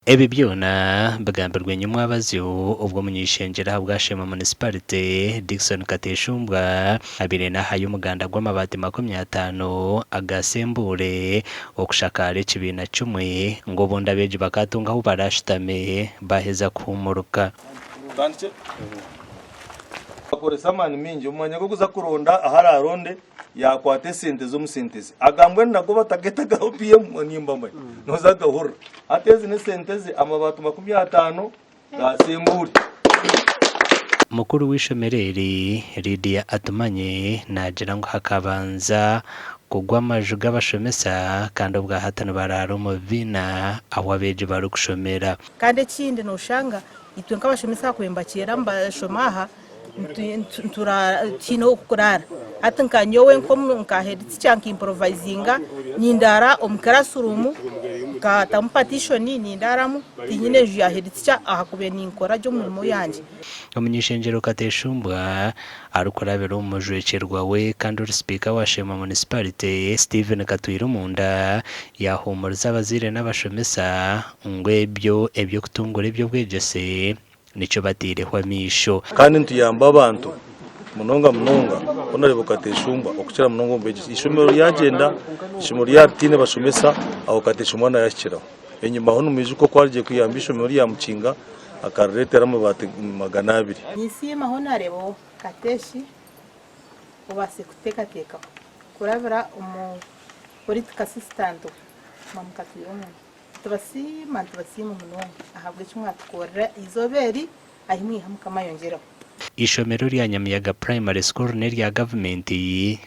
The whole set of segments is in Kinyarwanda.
Ebi byona bagambirwe nyuma abazyo ubwo munyishengera bwashema municipality Dickson Kateshumbwa abirena hayo umuganda gw'amabati 50 agasembure okushakare kibina cumwe ngo bonda beje bakatunga aho barashitame baheza kumuruka Tandike akore samani mingi umanya go kuza kuronda ahari aronde yakwate sente zo musentezi agambwe nago batagetaga OPM nimbamwe noza gahora ateze ne sentezi amabatu 50 gasembure mukuru w'ishomereri Lydia Atumanye nagira ngo hakabanza kugwa amaju g'abashomesa kandi ubwa hatano bararo mu bina aho abeje bari gushomera kandi kindi nushanga itwe nk'abashomesa kwembakira mbashomaha ntura kino kurara atanka nyowe nko nkaheditsi cyanka improvisinga nindara omkarasurumu ka tampatition nindaramu tinyine ju ya heditsi ahakube ninkora ryo mu yanje umunyishengero Kateshumbwa arukorabero umujwecerwa we kandi uri speaker wa Shema municipality Steven Katwirumunda yahumuriza abazire n'abashomesa ngwebyo ebyo kutungura ibyo bwegese nico batirehwa misho kandi ntuyamba abantu munonga onarebo Kateshumbwa okuchira munongo mbeje ishomero yagenda ishomero yatine bashomesa aho Kateshumbwa na yashiraho enyuma hono mwijuko kwariye kuyamba ishomero ya mukinga akaretera amabati 200 nisima honarebo Kateshi ubase kutekateka kurabira umu political assistant mamukatuyomwe tubasima munonga ahabwe kimwe atukora izoberi ahimwe hamukama yongeraho ishomero rya Nyamiyaga Primary School n'irya government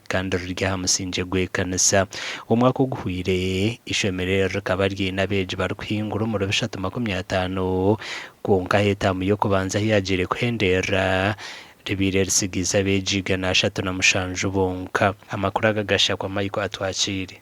kandi rya hamusinje gwekanisa umwaka uguhwire ishomero rikaba ryinabeje barkwingura mu 350 konka heta mu yo kubanza hiyagire kwendera ribire risigiza bejiga na 3 na mushanju bonka amakuru agagasha kwa Michael atwakire